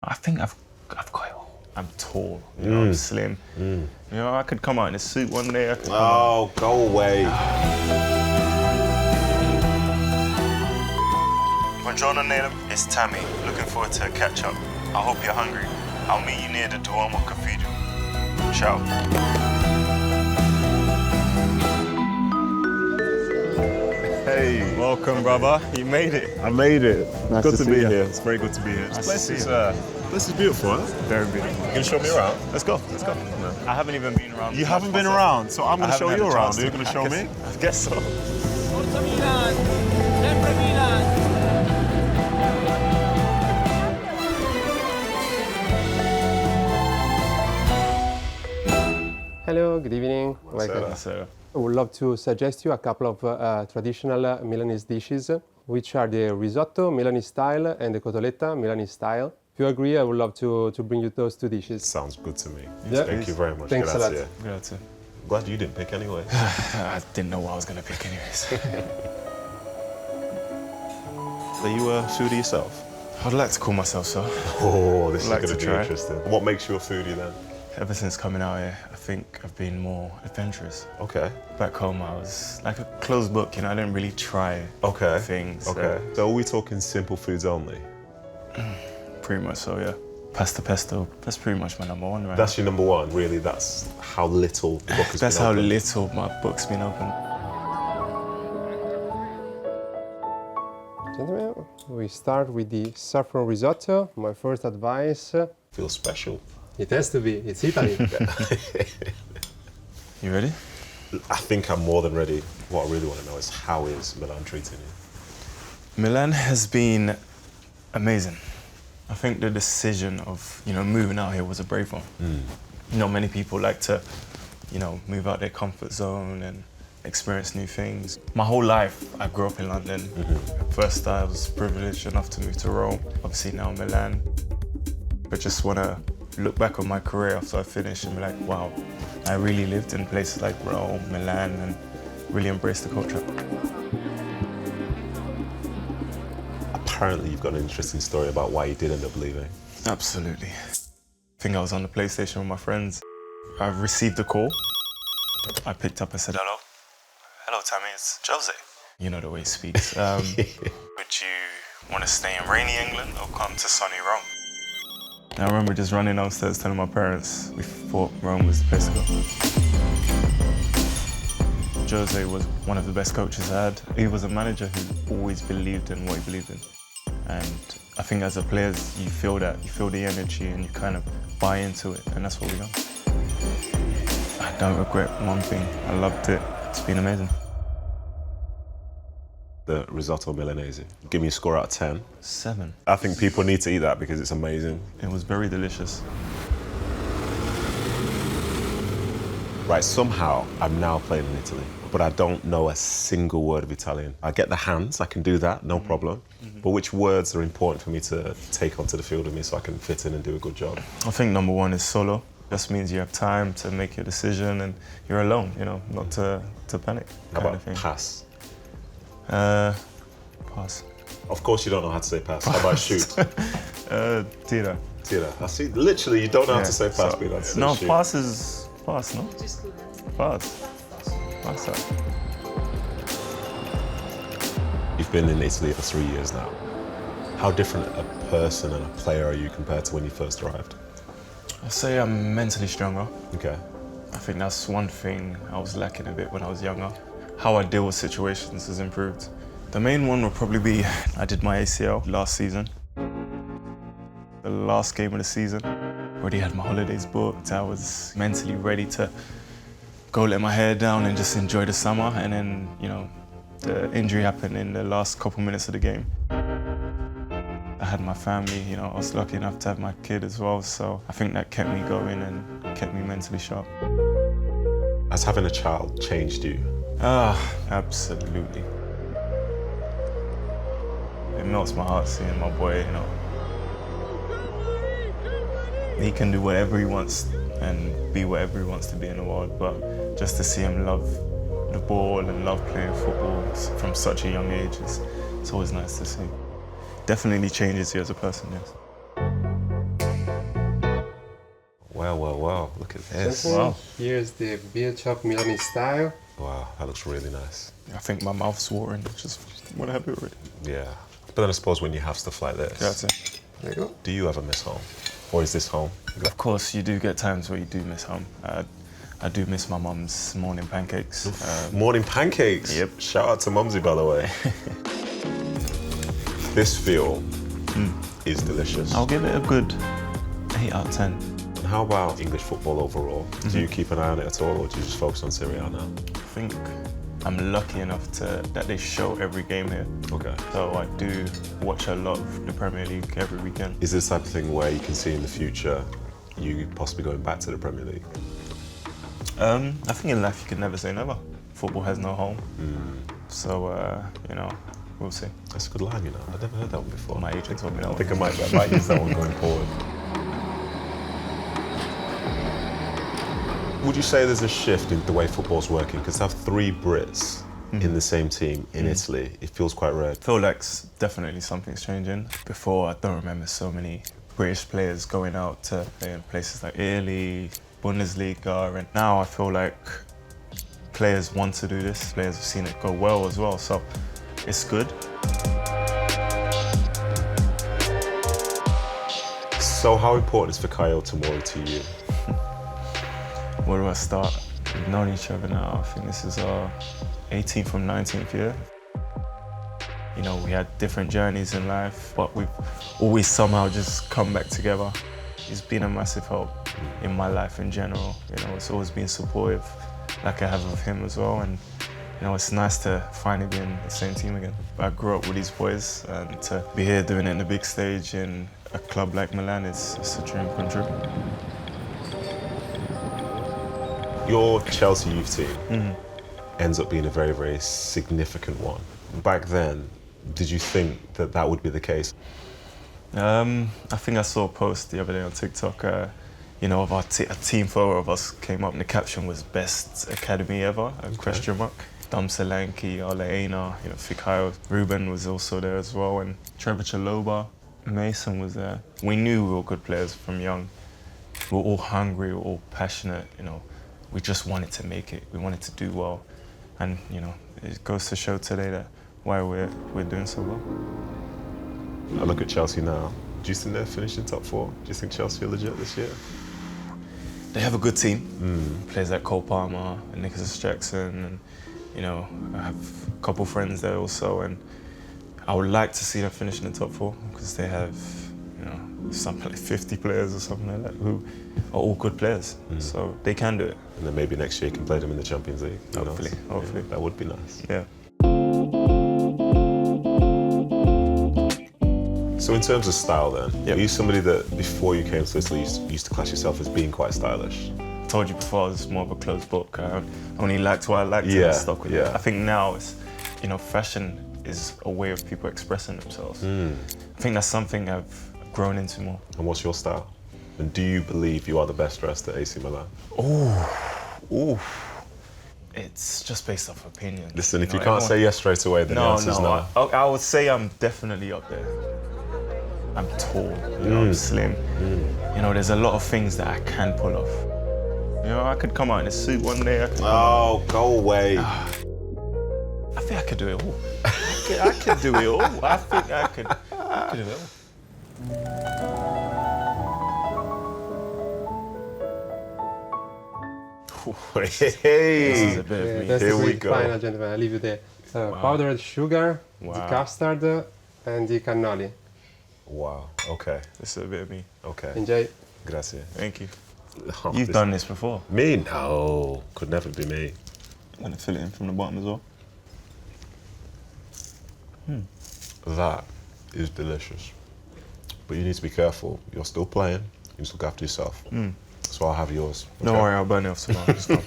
I think I've got it all. I'm tall, I'm slim. I could come out in a suit one day. Oh, go away. Buongiorno, Nedum. It's Tammy. Looking forward to a catch up. I hope you're hungry. I'll meet you near the Duomo Cathedral. Ciao. Hey. Welcome, brother. You made it. I made it. Nice good to to see be you. here. It's very good to be here. This place is beautiful, huh? Very beautiful. You gonna show me around? Let's go. Let's go. I haven't even been around. You haven't been around, so I'm gonna show you around. Are you gonna show me? I guess so. Forza Milan, sempre Milan. Hello, good evening. Welcome. I would love to suggest you a couple of traditional Milanese dishes, which are the risotto Milanese style and the cotoletta Milanese style. If you agree, I would love to bring you those two dishes. Sounds good to me. Yeah. Thank you very much. Thanks a lot. Grazie. Glad you didn't pick anyway. I didn't know what I was going to pick anyways. Are you a foodie yourself? I'd like to call myself so. Oh, this Like is to going to be try. interesting. What makes you a foodie then? Ever since coming out here, I think I've been more adventurous. Okay. Back home, I was like a closed book, I didn't really try things. Okay. So are we talking simple foods only? Pretty much so, yeah. Pasta pesto, that's pretty much my number one, right? That's your number one, really? That's how little the book has That's been how opened? little my book's been open. Gentlemen, we start with the saffron risotto. My first advice. Feels special. It has to be. It's Italy. You ready? I think I'm more than ready. What I really want to know is how is Milan treating you? Milan has been amazing. I think the decision of, moving out here was a brave one. Not many people like to, move out their comfort zone and experience new things. My whole life, I grew up in London. First, I was privileged enough to move to Rome. Obviously now Milan. But just want to look back on my career after I finished and be like, wow, I really lived in places like Rome, Milan, and really embraced the culture. Apparently you've got an interesting story about why you did end up leaving. Absolutely. I think I was on the PlayStation with my friends. I received a call. I picked up and said, hello. Hello, Tammy, it's Jose. You know the way he speaks. Would you want to stay in rainy England or come to sunny Rome? And I remember just running downstairs telling my parents we thought Rome was the place to go. Jose was one of the best coaches I had. He was a manager who always believed in what he believed in. And I think as a player, you feel that, you feel the energy and you kind of buy into it, and that's what we done. I don't regret one thing. I loved it. It's been amazing. The risotto Milanese. Give me a score out of 10. 7. I think people need to eat that because it's amazing. It was very delicious. Right, somehow I'm now playing in Italy, but I don't know a single word of Italian. I get the hands, I can do that, no problem. But which words are important for me to take onto the field with me so I can fit in and do a good job? I think number one is solo. Just means you have time to make your decision and you're alone, not to panic. How kind about of thing. pass? Pass. Of course you don't know how to say pass. How about shoot? Tira. Tira. I see, literally you don't know how to say pass, so- but you know how to say No, shoot. pass is pass, no? Pass. Pass that. You've been in Italy for 3 years now. How different a person and a player are you compared to when you first arrived? I'd say I'm mentally stronger. Okay. I think that's one thing I was lacking a bit when I was younger. How I deal with situations has improved. The main one would probably be I did my ACL last season. The last game of the season. Already had my holidays booked. I was mentally ready to go let my hair down and just enjoy the summer. And then, the injury happened in the last couple minutes of the game. I had my family, I was lucky enough to have my kid as well. So I think that kept me going and kept me mentally sharp. Has having a child changed you? Absolutely. It melts my heart seeing my boy, He can do whatever he wants and be whatever he wants to be in the world, but just to see him love the ball and love playing football from such a young age, it's always nice to see. Definitely changes you as a person, yes. Well, look at this. Wow. Here's the beer chop Milanese style. Wow, that looks really nice. I think my mouth's watering. Just want to have it already. Yeah. But then I suppose when you have stuff like this, That's it. There you go. do you ever miss home? Or is this home? Of course, you do get times where you do miss home. I do miss my mum's morning pancakes. Morning pancakes? Yep. Shout out to Mumsy, by the way. This feel is delicious. I'll give it a good 8 out of 10. And how about English football overall? Do you keep an eye on it at all, or do you just focus on Serie A now? I think I'm lucky enough that they show every game here. Okay. So I do watch a lot of the Premier League every weekend. Is this the type of thing where you can see in the future you possibly going back to the Premier League? I think in life you can never say never. Football has no home. So, you know, we'll see. That's a good line, you know. I've never heard that one before. My agent told me that I one. think I might use that one going forward. Would you say there's a shift in the way football's working? Because to have 3 Brits in the same team in Italy, it feels quite rare. I feel like definitely something's changing. Before, I don't remember so many British players going out to play in places like Italy, Bundesliga, and now I feel like players want to do this. Players have seen it go well as well, so it's good. So how important is Fikayo Tomori to you? Where do I start? We've known each other now. I think this is our 18th from 19th year. You know, we had different journeys in life, but we've always somehow just come back together. He's been a massive help in my life in general. You know, it's always been supportive, like I have with him as well. And you know, it's nice to finally be in the same team again. I grew up with these boys, and to be here doing it in the big stage in a club like Milan, it's a dream come true. Your Chelsea youth team ends up being a very, very significant one. Back then, did you think that that would be the case? I think I saw a post the other day on TikTok, you know, of a team photo of us came up and the caption was best academy ever, question mark. Dom Solanke, Oleana, you know, Fikayo, Ruben was also there as well, and Trevor Chalobah, Mason was there. We knew we were good players from young. We were all hungry, we were all passionate, you know. We just wanted to make it, we wanted to do well. And, you know, it goes to show today that why we're doing so well. I look at Chelsea now. Do you think they're finishing top 4? Do you think Chelsea are legit this year? They have a good team. Players like Cole Palmer and Nicholas Jackson, and you know, I have a couple friends there also, and I would like to see them finish in the top 4 because they have, you know, something like 50 players or something like that who are all good players, so they can do it. And then maybe next year you can play them in the Champions League. Hopefully. Yeah, that would be nice. Yeah. So in terms of style then, Yep. are you somebody that before you came to Italy used to class yourself as being quite stylish? I told you before I was more of a closed book. I only liked what I liked Yeah, and stuck with it. yeah. I think now it's, you know, fashion is a way of people expressing themselves. I think that's something I've grown into more. And what's your style? And do you believe you are the best dressed at AC Milan? Ooh. It's just based off opinion. Listen, if know, you can't everyone- say yes straight away, then the answer's no. I would say I'm definitely up there. I'm tall, you know, I'm slim. You know, there's a lot of things that I can pull off. You know, I could come out in a suit one day. I could Oh, go away. I think I could do it all. I could do it all. I think I could do it all. Hey, This is a bit of me. That's Here the we sweet go. final, gentlemen. I leave you the powdered sugar, the Wow. custard, and the cannoli. Wow, okay, This is a bit of me. okay. Enjoy. Grazie. Thank you. Oh, You've this- done this before. Me? No, could never be me. I'm gonna fill it in from the bottom as well. That is delicious. But you need to be careful. You're still playing. You need to look after yourself. So I'll have yours. Don't okay? worry, I'll burn it off tomorrow. Just go.